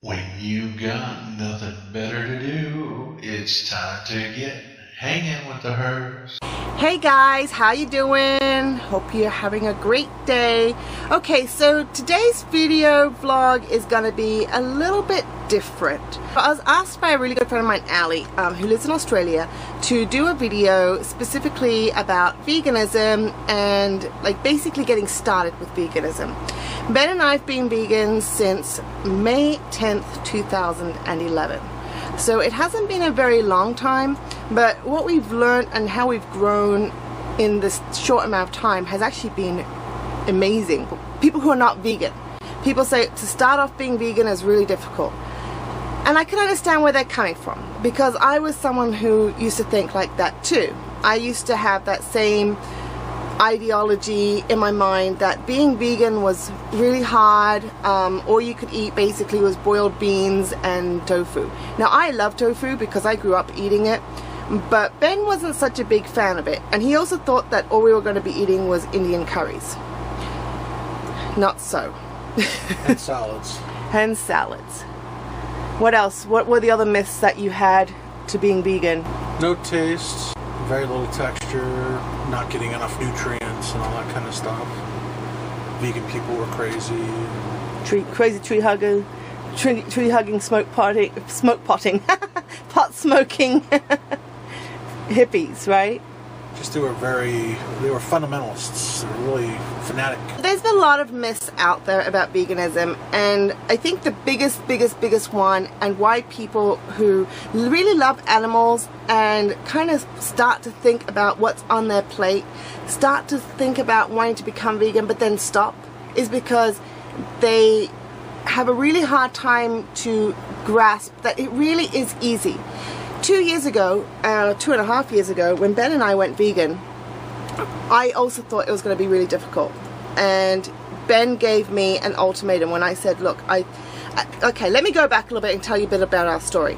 When you got nothing better to do, it's time to get hanging with the hers. Hey guys, how you doing? Hope you're having a great day. Okay, so today's video vlog is gonna be a little bit different. I was asked by a really good friend of mine, Ali, who lives in Australia, to do a video specifically about veganism and like basically getting started with veganism. Ben and I have been vegans since May 10th, 2011. So it hasn't been a very long time, but what we've learned and how we've grown in this short amount of time has actually been amazing. People who are not vegan, people say to start off being vegan is really difficult. And I can understand where they're coming from, because I was someone who used to think like that too. I used to have that same ideology in my mind that being vegan was really hard. All you could eat basically was boiled beans and tofu. Now I love tofu because I grew up eating it, but Ben wasn't such a big fan of it, and he also thought that all we were going to be eating was Indian curries. Not so. And salads. And salads. What else? What were the other myths that you had to being vegan? No taste, very little texture, not getting enough nutrients and all that kind of stuff. Vegan people were crazy. Crazy tree hugging, smoke potting, pot smoking hippies, right? Just they were fundamentalists. They were really fanatic. There's been a lot of myths out there about veganism, and I think the biggest one, and why people who really love animals and kind of start to think about what's on their plate, start to think about wanting to become vegan but then stop, is because they have a really hard time to grasp that it really is easy. 2 years ago, 2.5 years ago, when Ben and I went vegan, I also thought it was going to be really difficult. And Ben gave me an ultimatum when I said, look, okay, let me go back a little bit and tell you a bit about our story.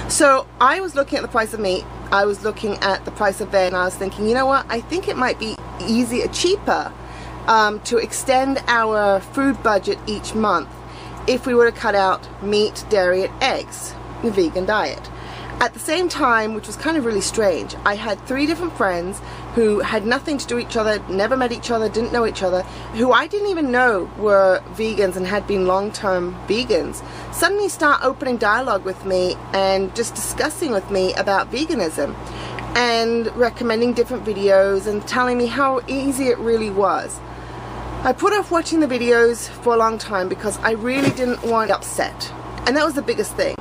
So I was looking at the price of meat, I was looking at the price of bread, and I was thinking, you know what, I think it might be cheaper to extend our food budget each month if we were to cut out meat, dairy, and eggs, the vegan diet. At the same time, which was kind of really strange, I had 3 different friends who had nothing to do with each other, never met each other, didn't know each other, who I didn't even know were vegans and had been long-term vegans, suddenly start opening dialogue with me and just discussing with me about veganism and recommending different videos and telling me how easy it really was. I put off watching the videos for a long time because I really didn't want to be upset, and that was the biggest thing.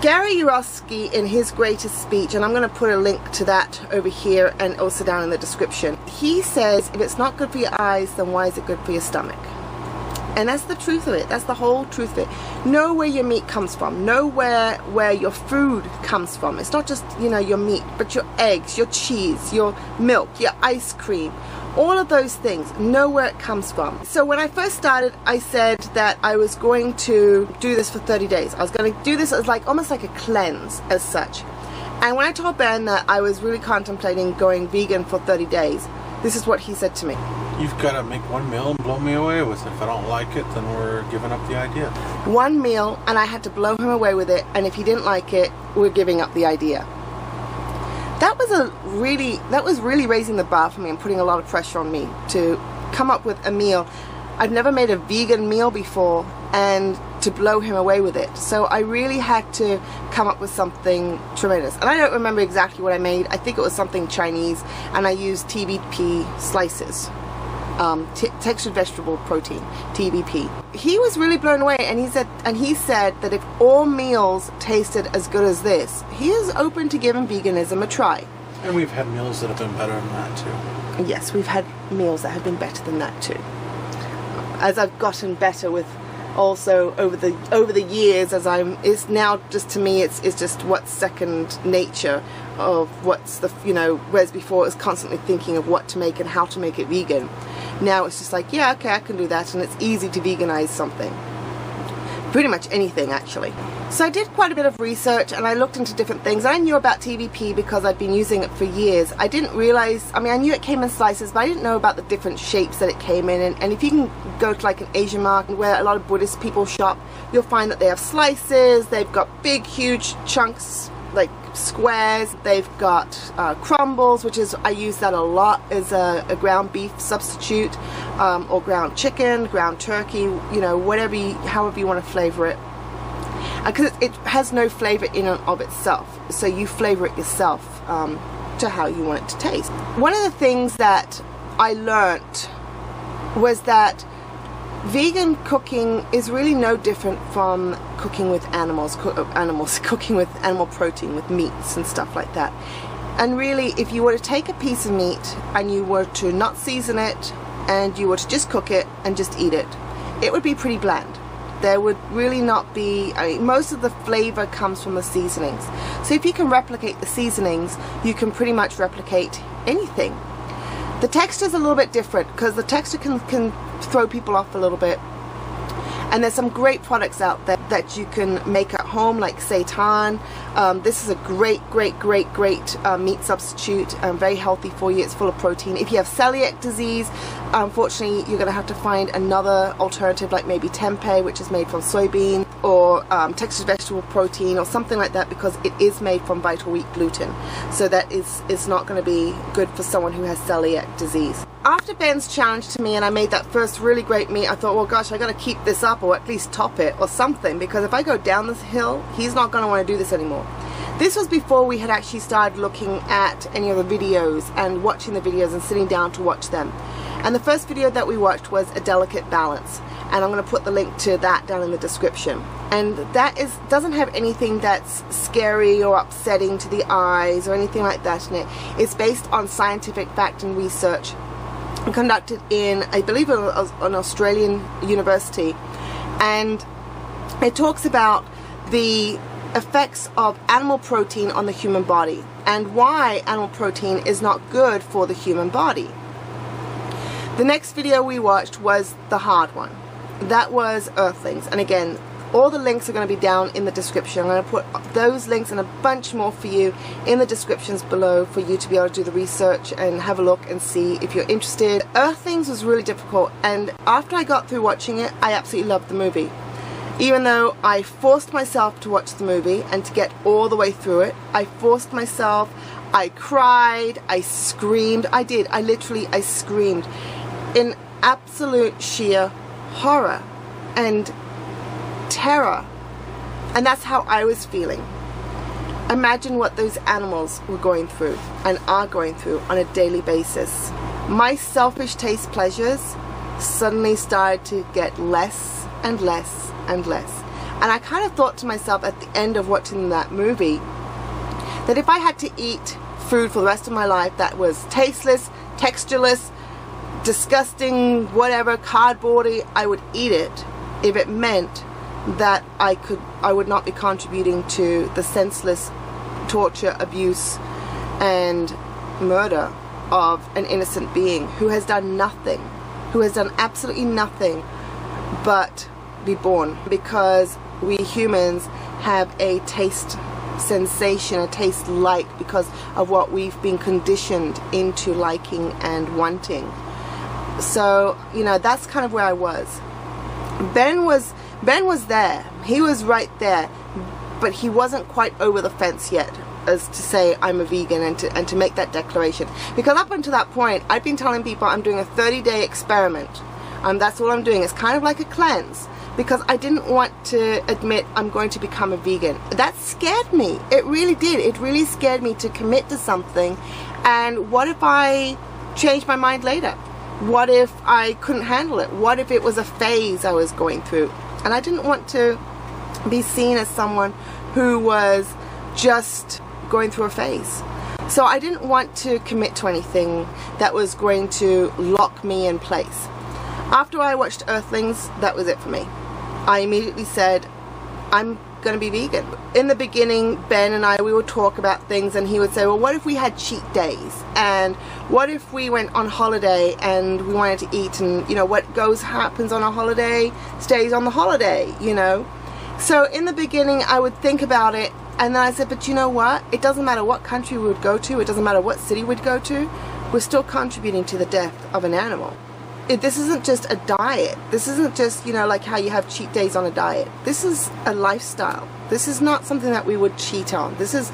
Gary Yourofsky, in his greatest speech, and I'm going to put a link to that over here and also down in the description, he says, if it's not good for your eyes, then why is it good for your stomach? And that's the truth of it. That's the whole truth of it. Know where your meat comes from. Know where your food comes from. It's not just, you know, your meat, but your eggs, your cheese, your milk, your ice cream. All of those things, know where it comes from. So when I first started, I said that I was going to do this for 30 days. I was going to do this as almost like a cleanse as such. And when I told Ben that I was really contemplating going vegan for 30 days, this is what he said to me. You've got to make one meal and blow me away with it. If I don't like it, then we're giving up the idea. One meal, and I had to blow him away with it, and if he didn't like it, we're giving up the idea. That was really raising the bar for me and putting a lot of pressure on me to come up with a meal. I've never made a vegan meal before, and to blow him away with it. So I really had to come up with something tremendous. And I don't remember exactly what I made. I think it was something Chinese, and I used TVP slices. Textured vegetable protein, TVP. He was really blown away, and he said that if all meals tasted as good as this, he is open to giving veganism a try. And we've had meals that have been better than that too. Yes, we've had meals that have been better than that too. As I've gotten better with also over the years, it's now just, to me, it's just what's second nature of what's the, you know, whereas before it was constantly thinking of what to make and how to make it vegan. Now it's just like, yeah, okay, I can do that, and it's easy to veganize something. pretty much anything actually. So I did quite a bit of research and I looked into different things. I knew about TVP because I'd been using it for years. I didn't realize, I mean, I knew it came in slices, but I didn't know about the different shapes that it came in. And if you can go to like an Asian market where a lot of Buddhist people shop, you'll find that they have slices, they've got big huge chunks like squares, they've got crumbles, which is, I use that a lot as a ground beef substitute, or ground chicken, ground turkey, you know, whatever however you want to flavor it, because it has no flavor in and of itself, so you flavor it yourself to how you want it to taste. One of the things that I learnt was that vegan cooking is really no different from cooking with animals, cooking with animal protein, with meats and stuff like that. And really, if you were to take a piece of meat and you were to not season it and you were to just cook it and just eat it, it would be pretty bland. There would really not be, I mean, most of the flavor comes from the seasonings. So if you can replicate the seasonings, you can pretty much replicate anything. The texture is a little bit different because the texture can throw people off a little bit. And there's some great products out there that you can make at home, like seitan. This is a great meat substitute, very healthy for you. It's full of protein. If you have celiac disease, unfortunately you're going to have to find another alternative, like maybe tempeh, which is made from soybean, or textured vegetable protein or something like that, because it is made from vital wheat gluten. So that is not going to be good for someone who has celiac disease. After Ben's challenge to me and I made that first really great meat, I thought, well gosh, I got to keep this up or at least top it or something, because if I go down this hill, he's not going to want to do this anymore. This was before we had actually started looking at any of the videos and watching the videos and sitting down to watch them. And the first video that we watched was A Delicate Balance, and I'm going to put the link to that down in the description. And that doesn't have anything that's scary or upsetting to the eyes or anything like that in it. It's based on scientific fact and research conducted in, I believe, an Australian university, and it talks about the effects of animal protein on the human body and why animal protein is not good for the human body. The next video we watched was the hard one. That was Earthlings, and again, all the links are going to be down in the description. I'm going to put those links and a bunch more for you in the descriptions below for you to be able to do the research and have a look and see if you're interested. Earthlings was really difficult, and after I got through watching it, I absolutely loved the movie. Even though I forced myself to watch the movie and to get all the way through it, I forced myself, I cried, I screamed, I screamed in absolute sheer horror and terror, and that's how I was feeling. Imagine what those animals were going through and are going through on a daily basis. My selfish taste pleasures suddenly started to get less and less and less, and I kind of thought to myself at the end of watching that movie that if I had to eat food for the rest of my life that was tasteless, textureless, disgusting, whatever, cardboardy, I would eat it if it meant that I would not be contributing to the senseless torture, abuse, and murder of an innocent being who has done nothing, who has done absolutely nothing but be born, because we humans have a taste sensation, a taste like, because of what we've been conditioned into liking and wanting. So, you know, that's kind of where I was. Ben was there. He was right there, but he wasn't quite over the fence yet as to say I'm a vegan and to make that declaration. Because up until that point, I'd been telling people I'm doing a 30-day experiment. That's all I'm doing. It's kind of like a cleanse, because I didn't want to admit I'm going to become a vegan. That scared me. It really did. It really scared me to commit to something. And what if I changed my mind later? What if I couldn't handle it? What if it was a phase I was going through? And I didn't want to be seen as someone who was just going through a phase. So I didn't want to commit to anything that was going to lock me in place. After I watched Earthlings, that was it for me. I immediately said, I'm going to be vegan. In the beginning, Ben and I, we would talk about things, and he would say, well, what if we had cheat days? And what if we went on holiday and we wanted to eat, and you know, what happens on a holiday stays on the holiday, you know? So in the beginning, I would think about it, and then I said, but you know what? It doesn't matter what country we would go to, it doesn't matter what city we'd go to, we're still contributing to the death of an animal. This isn't just a diet. This isn't just, you know, like how you have cheat days on a diet. This is a lifestyle. This is not something that we would cheat on. This is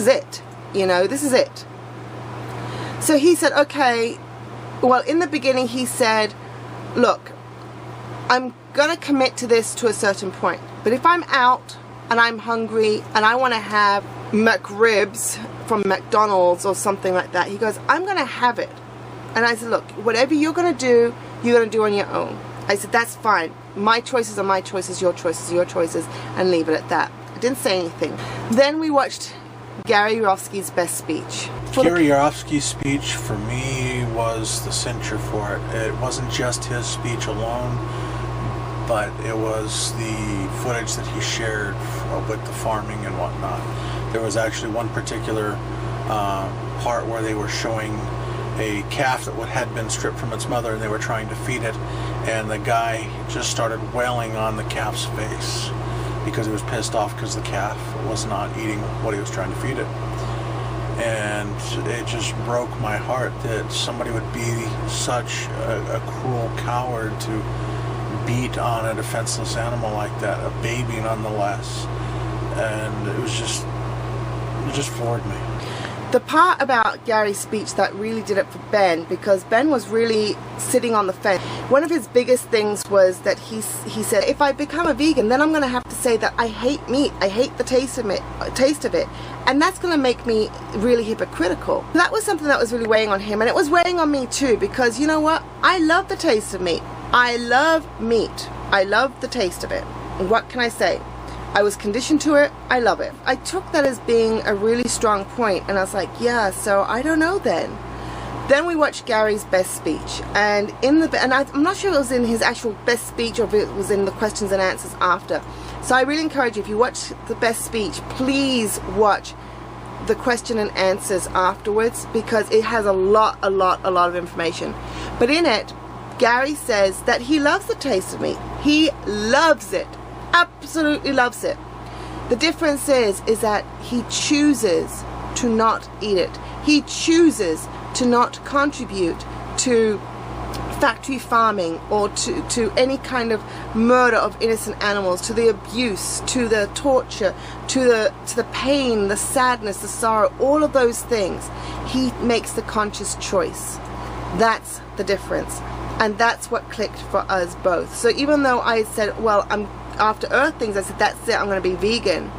it. You know, this is it. So he said, okay, well, in the beginning he said, look, I'm gonna commit to this to a certain point, but if I'm out and I'm hungry and I want to have McRibs from McDonald's or something like that, he goes, I'm gonna have it. And I said, look, whatever you're gonna do, you're gonna do on your own. I said, that's fine. My choices are my choices, your choices are your choices, and leave it at that. I didn't say anything. Then we watched Gary Yourofsky's best speech. Gary Yourofsky's speech for me was the cincher for it. It wasn't just his speech alone, but it was the footage that he shared with the farming and whatnot. There was actually one particular part where they were showing a calf that had been stripped from its mother, and they were trying to feed it, and the guy just started wailing on the calf's face because he was pissed off because the calf was not eating what he was trying to feed it. And it just broke my heart that somebody would be such a cruel coward to beat on a defenseless animal like that, a baby nonetheless. And it just floored me. The part about Gary's speech that really did it for Ben, because Ben was really sitting on the fence. One of his biggest things was that he said, if I become a vegan, then I'm going to have to say that I hate meat, I hate the taste of it, and that's going to make me really hypocritical. That was something that was really weighing on him, and it was weighing on me too, because you know what? I love the taste of meat. I love meat. I love the taste of it. And what can I say? I was conditioned to it. I love it. I took that as being a really strong point, and I was like, yeah, so I don't know then. Then we watched Gary's best speech, and I'm not sure if it was in his actual best speech or if it was in the questions and answers after. So I really encourage you, if you watch the best speech, please watch the question and answers afterwards, because it has a lot of information. But in it, Gary says that he loves the taste of meat. He loves it. Absolutely loves it. The difference is that he chooses to not eat it. He chooses to not contribute to factory farming or to any kind of murder of innocent animals, to the abuse, to the torture, to the pain, the sadness, the sorrow, all of those things. He makes the conscious choice. That's the difference. And that's what clicked for us both. So even though I said, well, I'm after earth things, I said, that's it, I'm going to be vegan.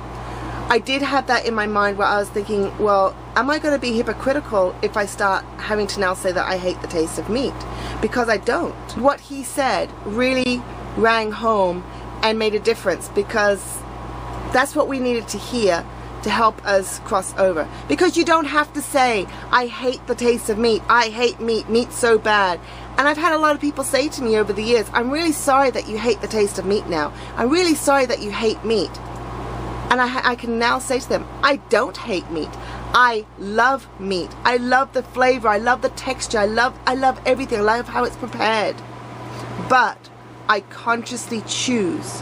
I did have that in my mind where I was thinking, well, am I going to be hypocritical if I start having to now say that I hate the taste of meat? Because I don't. What he said really rang home and made a difference, because that's what we needed to hear to help us cross over. Because you don't have to say, I hate the taste of meat, I hate meat, meat's so bad. And I've had a lot of people say to me over the years, I'm really sorry that you hate the taste of meat now. I'm really sorry that you hate meat. And I can now say to them, I don't hate meat. I love meat. I love the flavor. I love the texture. I love everything. I love how it's prepared. But I consciously choose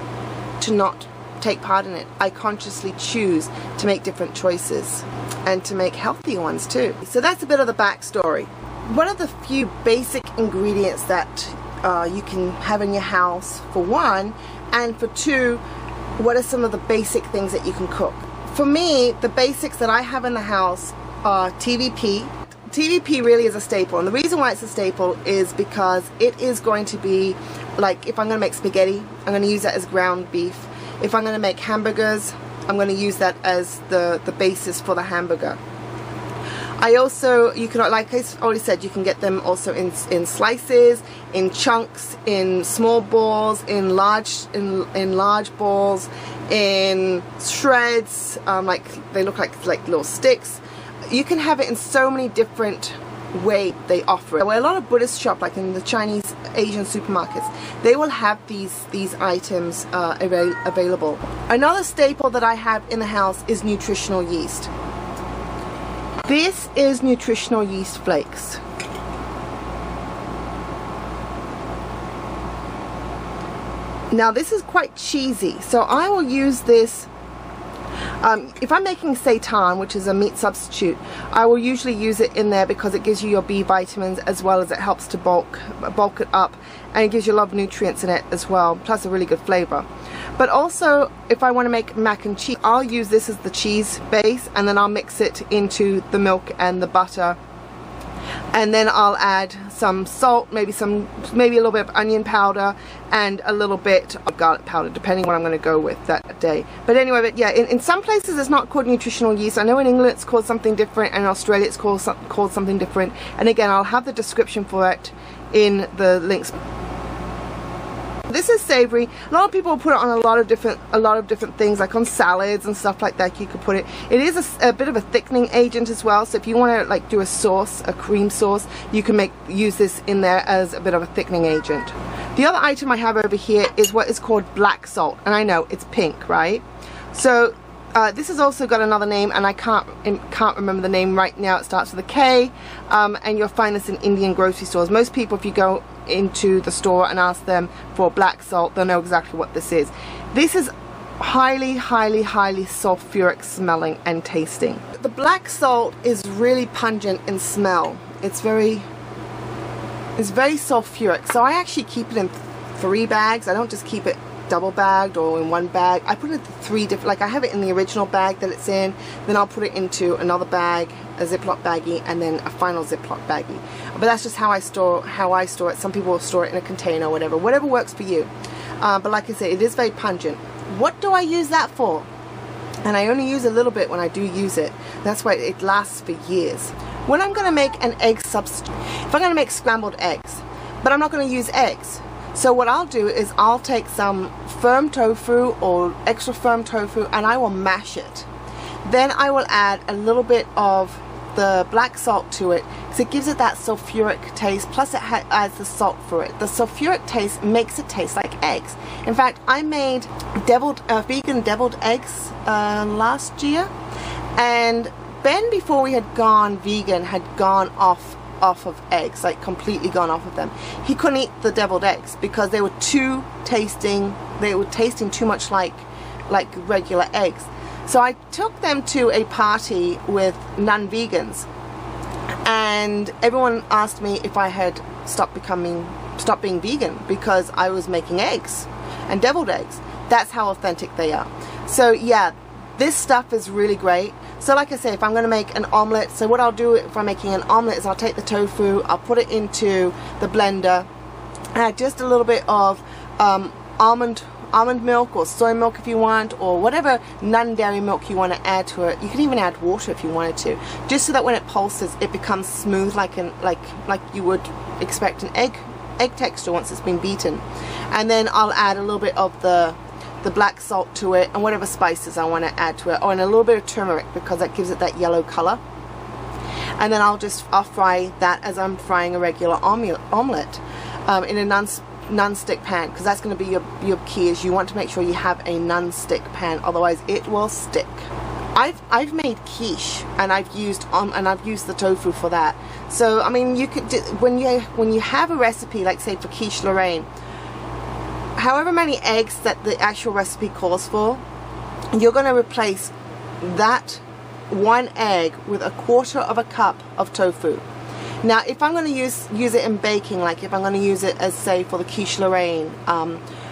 to not take part in it. I consciously choose to make different choices and to make healthier ones too. So that's a bit of the backstory. One of the few basic ingredients that you can have in your house, for one, and for two, what are some of the basic things that you can cook? For me, the basics that I have in the house are TVP. TVP really is a staple, and the reason why it's a staple is because it is going to be, like, if I'm going to make spaghetti, I'm going to use that as ground beef. If I'm going to make hamburgers, I'm going to use that as the basis for the hamburger. I also, you can, like I already said, you can get them also in slices, in chunks, in small balls, in large balls, in shreds, like they look like little sticks. You can have it in so many different ways they offer it. Well, a lot of Buddhist shops, like in the Chinese, Asian supermarkets, they will have these items available. Another staple that I have in the house is nutritional yeast. This is nutritional yeast flakes. Now this is quite cheesy, so I will use this. If I'm making seitan, which is a meat substitute, I will usually use it in there because it gives you your B vitamins, as well as it helps to bulk it up, and it gives you a lot of nutrients in it as well, plus a really good flavor. But also, if I want to make mac and cheese, I'll use this as the cheese base, and then I'll mix it into the milk and the butter, and then I'll add some salt, maybe a little bit of onion powder, and a little bit of garlic powder, depending what I'm going to go with that day. But anyway, but yeah, in some places it's not called nutritional yeast. I know in England it's called something different, and in Australia it's called something different. And again, I'll have the description for it in the links. This is savory. A lot of people put it on a lot of different things, like on salads and stuff like that. You could put it. It is a bit of a thickening agent as well. So if you want to like do a sauce, a cream sauce, you can use this in there as a bit of a thickening agent. The other item I have over here is what is called black salt, and I know it's pink, right? So this has also got another name, and I can't remember the name right now. It starts with a K, and you'll find this in Indian grocery stores. Most people, if you go into the store and ask them for black salt, they'll know exactly what this is. This is highly sulfuric smelling and tasting. The black salt is really pungent in smell. It's very sulfuric, so I actually keep it in 3 bags. I don't just keep it double bagged or in 1 bag. I put it in 3 different, like I have it in the original bag that it's in, then I'll put it into another bag, a Ziploc baggie, and then a final Ziploc baggie. But that's just how I store it. Some people will store it in a container or whatever works for you. But like I said, it is very pungent. What do I use that for? And I only use a little bit when I do use it. That's why it lasts for years. When I'm going to make an egg substitute, if I'm going to make scrambled eggs, but I'm not going to use eggs, so what I'll do is I'll take some firm tofu or extra firm tofu, and I will mash it. Then I will add a little bit of the black salt to it, because it gives it that sulfuric taste, plus it adds the salt for it. The sulfuric taste makes it taste like eggs. In fact, I made vegan deviled eggs last year, and Ben, before we had gone vegan, had gone off of eggs, like completely gone off of them. He couldn't eat the deviled eggs because they were tasting too much like regular eggs. So I took them to a party with non-vegans, and everyone asked me if I had stopped being vegan because I was making eggs and deviled eggs. That's how authentic they are. So yeah, this stuff is really great. So like I say, if I'm going to make an omelette, so what I'll do if I'm making an omelette is I'll take the tofu, I'll put it into the blender, add just a little bit of almond milk or soy milk if you want, or whatever non-dairy milk you want to add to it. You can even add water if you wanted to, just so that when it pulses it becomes smooth like you would expect an egg texture once it's been beaten. And then I'll add a little bit of the black salt to it, and whatever spices I want to add to it, and a little bit of turmeric because that gives it that yellow color. And then I'll fry that as I'm frying a regular omelette in a non-stick pan, because that's going to be your key, is you want to make sure you have a non-stick pan, otherwise it will stick. I've made quiche, and I've used the tofu for that. So I mean, you could when you have a recipe, like say for quiche Lorraine, however many eggs that the actual recipe calls for, you're going to replace that 1 egg with 1/4 cup of tofu. Now if I'm going to use it in baking, like if I'm going to use it as say for the quiche Lorraine,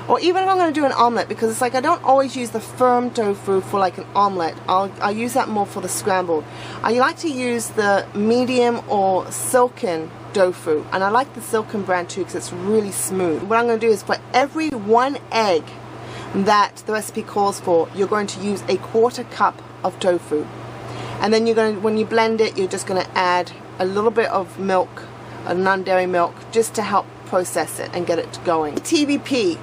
or even if I'm going to do an omelette, because it's like I don't always use the firm tofu for like an omelette. I'll use that more for the scrambled. I like to use the medium or silken tofu, and I like the silken brand too because it's really smooth. What I'm going to do is for every 1 egg that the recipe calls for, you're going to use 1/4 cup of tofu, and then when you blend it, you're just going to add a little bit of milk, a non-dairy milk, just to help process it and get it going. TVP,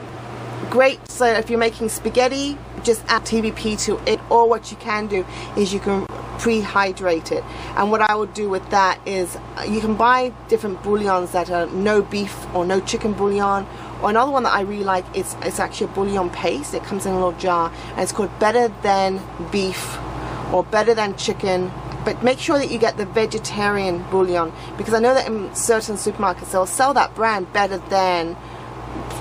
great. So if you're making spaghetti, just add TVP to it, or what you can do is you can pre-hydrate it. And what I would do with that is you can buy different bouillons that are no beef or no chicken bouillon, or another one that I really like is it's actually a bouillon paste. It comes in a little jar, and it's called Better Than Beef or Better Than Chicken. But make sure that you get the vegetarian bouillon, because I know that in certain supermarkets they'll sell that brand Better Than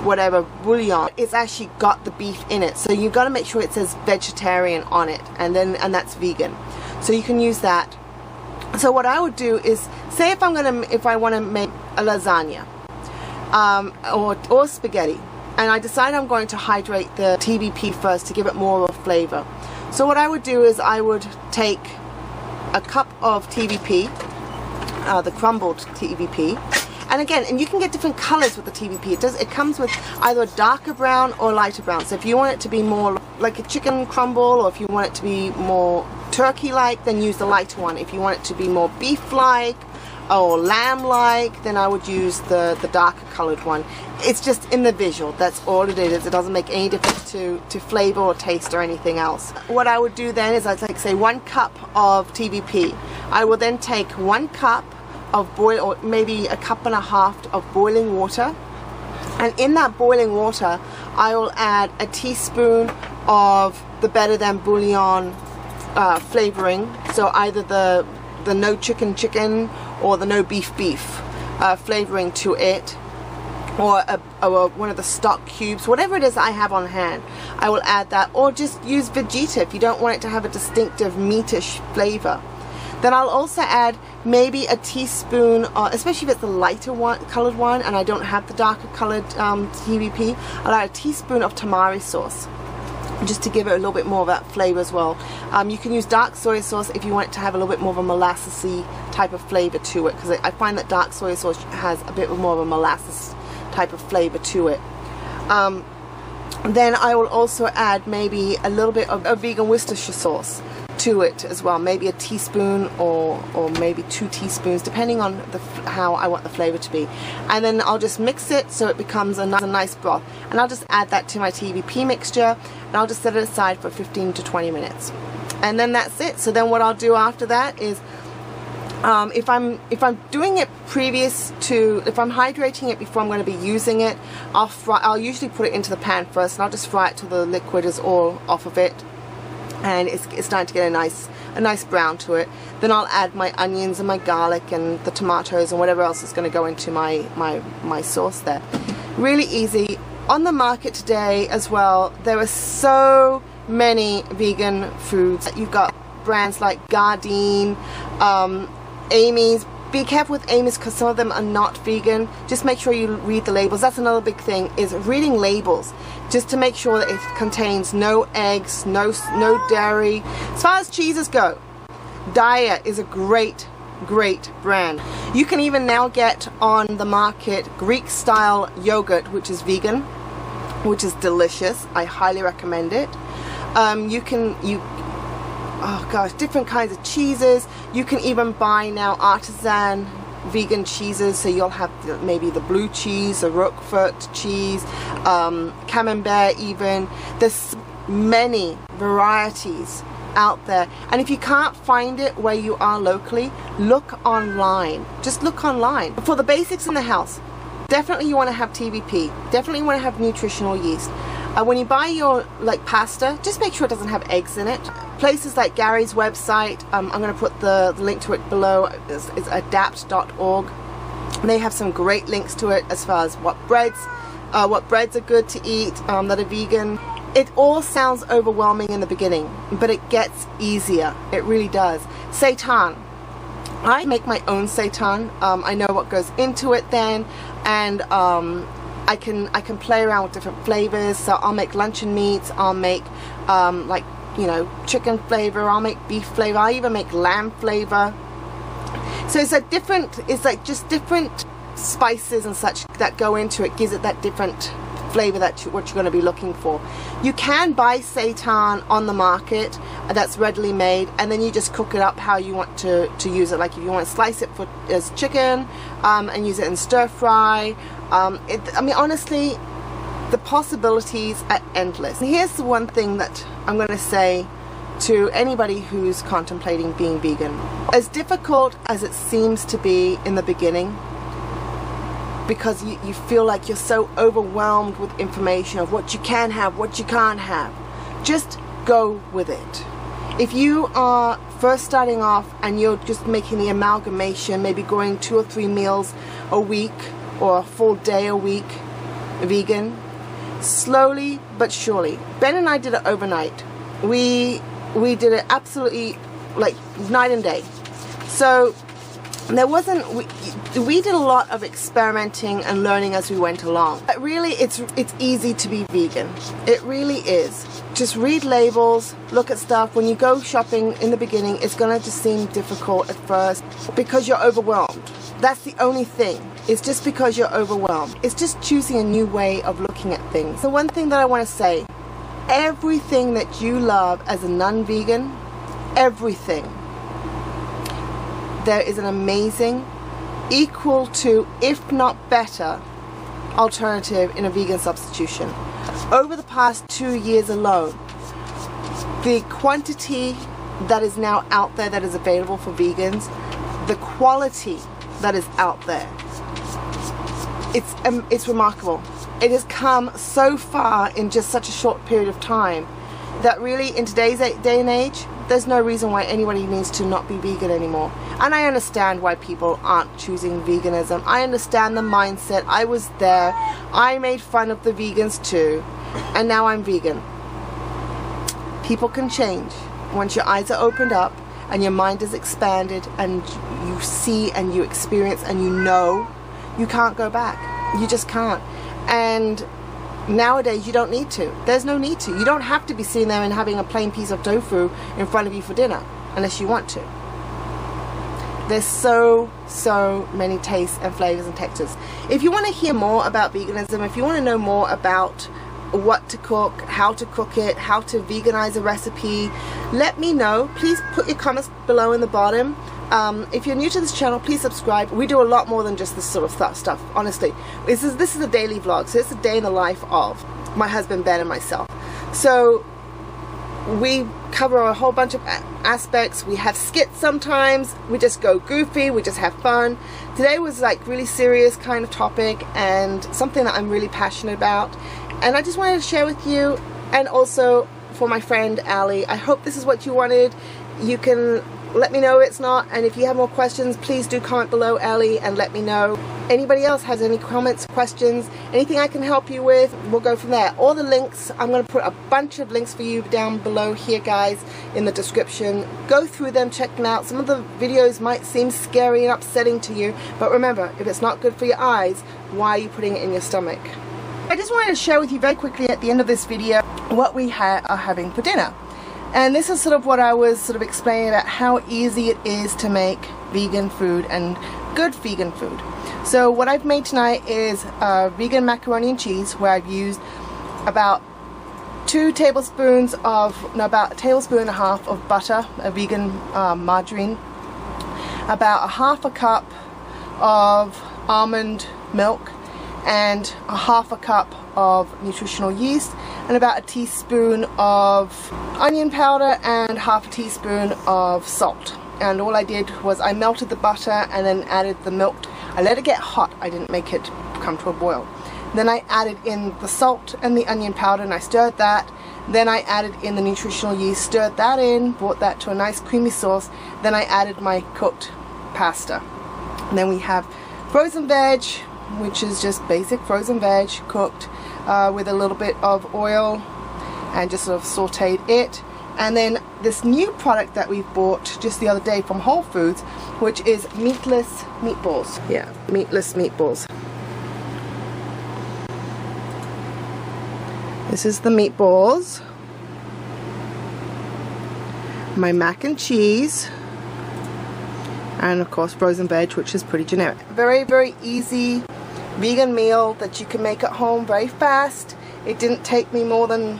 whatever bouillon, it's actually got the beef in it. So you've got to make sure it says vegetarian on it, and that's vegan. So you can use that. So what I would do is, say if I want to make a lasagna or spaghetti, and I decide I'm going to hydrate the TVP first to give it more of a flavor. So what I would do is I would take a cup of TVP, the crumbled TVP, and again, and you can get different colors with the TVP. It comes with either a darker brown or lighter brown. So if you want it to be more like a chicken crumble, or if you want it to be more turkey-like, then use the lighter one. If you want it to be more beef-like or lamb-like, then I would use the darker colored one. It's just in the visual, that's all it is. It doesn't make any difference to flavor or taste or anything else. What I would do then is I'd take, say, 1 cup of TVP. I will then take 1 cup of or maybe a cup and a half of boiling water, and in that boiling water I will add a teaspoon of the Better Than Bouillon flavoring. So either the no chicken or the no beef flavoring to it, or one of the stock cubes, whatever it is I have on hand, I will add that, or just use Vegeta if you don't want it to have a distinctive meatish flavor. Then I'll also add maybe a teaspoon, especially if it's the lighter colored one and I don't have the darker colored TVP, I'll add a teaspoon of tamari sauce, just to give it a little bit more of that flavor as well. You can use dark soy sauce if you want it to have a little bit more of a molassesy type of flavor to it, because I find that dark soy sauce has a bit more of a molasses type of flavor to it. Then I will also add maybe a little bit of vegan Worcestershire sauce to it as well, maybe a teaspoon or maybe 2 teaspoons, depending on how I want the flavor to be. And then I'll just mix it so it becomes a nice broth, and I'll just add that to my TVP mixture, and I'll just set it aside for 15 to 20 minutes, and then that's it. So then what I'll do after that is, if I'm doing it if I'm hydrating it before I'm going to be using it, I'll usually put it into the pan first, and I'll just fry it till the liquid is all off of it, and it's starting to get a nice brown to it. Then I'll add my onions and my garlic and the tomatoes and whatever else is going to go into my sauce there. Really easy. On the market today as well, there are so many vegan foods. You've got brands like Gardein, Amy's. Be careful with Amy's because some of them are not vegan. Just make sure you read the labels. That's another big thing, is reading labels, just to make sure that it contains no eggs, no dairy. As far as cheeses go, Daiya is a great brand. You can even now get on the market Greek style yogurt, which is vegan, which is delicious. I highly recommend it. Oh gosh, different kinds of cheeses. You can even buy now artisan vegan cheeses, so you'll have maybe the blue cheese, the Roquefort cheese, camembert even. There's many varieties out there, and if you can't find it where you are locally, look online. Just look online. For the basics in the house, definitely you want to have TVP, definitely you want to have nutritional yeast. When you buy your pasta, just make sure it doesn't have eggs in it. Places like Gary's website, I'm going to put the link to it below, it's adapt.org. They have some great links to it as far as what breads are good to eat that are vegan. It all sounds overwhelming in the beginning, but it gets easier. It really does. Seitan. I make my own seitan. I know what goes into it then, and I can play around with different flavors. So I'll make luncheon meats, I'll make chicken flavor, I'll make beef flavor, I even make lamb flavor. So it's like just different spices and such that go into it, gives it that different flavor what you're going to be looking for. You can buy seitan on the market that's readily made, and then you just cook it up how you want to use it. Like if you want to slice it as chicken and use it in stir fry. I mean, honestly, the possibilities are endless. And here's the one thing that I'm going to say to anybody who's contemplating being vegan. As difficult as it seems to be in the beginning, because you feel like you're so overwhelmed with information of what you can have, what you can't have, just go with it. If you are first starting off and you're just making the amalgamation, maybe going 2 or 3 meals a week or a full day a week, vegan, slowly but surely. Ben and I did it overnight. We did it absolutely like night and day. So there wasn't, we did a lot of experimenting and learning as we went along. But really, it's easy to be vegan. It really is. Just read labels, look at stuff. When you go shopping in the beginning, it's gonna just seem difficult at first because you're overwhelmed. That's the only thing. It's just because you're overwhelmed. It's just choosing a new way of looking at things. The one thing that I want to say, everything that you love as a non-vegan, everything, there is an amazing, equal to, if not better, alternative in a vegan substitution. Over the past 2 years alone, the quantity that is now out there that is available for vegans, the quality that is out there, it's remarkable. It has come so far in just such a short period of time that really in today's day and age, there's no reason why anybody needs to not be vegan anymore. And I understand why people aren't choosing veganism. I understand the mindset. I was there. I made fun of the vegans too. And now I'm vegan. People can change. Once your eyes are opened up and your mind is expanded and you see and you experience and you know, you can't go back. You just can't. And nowadays you don't need to. There's no need to. You don't have to be sitting there and having a plain piece of tofu in front of you for dinner unless you want to. There's so many tastes and flavors and textures. If you want to hear more about veganism, if you want to know more about what to cook, how to cook it, how to veganize a recipe, let me know. Please put your comments below in the bottom. If you're new to this channel, please subscribe. We do a lot more than just this sort of stuff, honestly. This is a daily vlog, so it's a day in the life of my husband Ben and myself. So we cover a whole bunch of aspects. We have skits sometimes. We just go goofy. We just have fun. Today was like really serious kind of topic and something that I'm really passionate about. And I just wanted to share with you, and also for my friend Ali. I hope this is what you wanted. You can let me know if it's not, and if you have more questions, please do comment below, Ali, and let me know. Anybody else has any comments, questions, anything I can help you with, we'll go from there. All the links, I'm going to put a bunch of links for you down below here, guys, in the description. Go through them, check them out. Some of the videos might seem scary and upsetting to you, but remember, if it's not good for your eyes, why are you putting it in your stomach? I just wanted to share with you very quickly at the end of this video what we are having for dinner. And this is sort of what I was sort of explaining about how easy it is to make vegan food and good vegan food. So what I've made tonight is vegan macaroni and cheese, where I've used about about a tablespoon and a half of butter, a vegan margarine, about a half a cup of almond milk, and a half a cup of nutritional yeast, and about a teaspoon of onion powder and half a teaspoon of salt. And all I did was I melted the butter and then added the milk. I let it get hot. I didn't make it come to a boil. Then I added in the salt and the onion powder and I stirred that. Then I added in the nutritional yeast, stirred that in, brought that to a nice creamy sauce. Then I added my cooked pasta. And then we have frozen veg, which is just basic frozen veg cooked with a little bit of oil, and just sort of sauteed it. And then this new product that we bought just the other day from Whole Foods, which is meatless meatballs. Yeah, meatless meatballs. This is the meatballs, my mac and cheese, and of course frozen veg, which is pretty generic. Very easy vegan meal that you can make at home very fast. It didn't take me more than,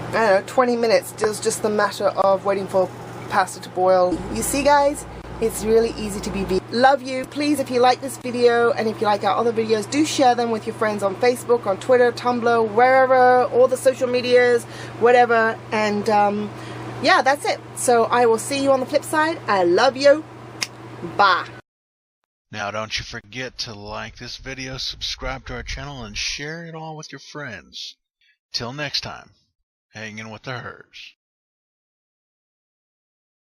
I don't know, 20 minutes. It was just the matter of waiting for pasta to boil. You see, guys, it's really easy to be vegan. Love you. Please, if you like this video and if you like our other videos, do share them with your friends on Facebook, on Twitter, Tumblr, wherever, all the social medias, whatever. And yeah, that's it. So I will see you on the flip side. I love you. Bye. Now don't you forget to like this video, subscribe to our channel, and share it all with your friends. Till next time, hanging with the Hurs.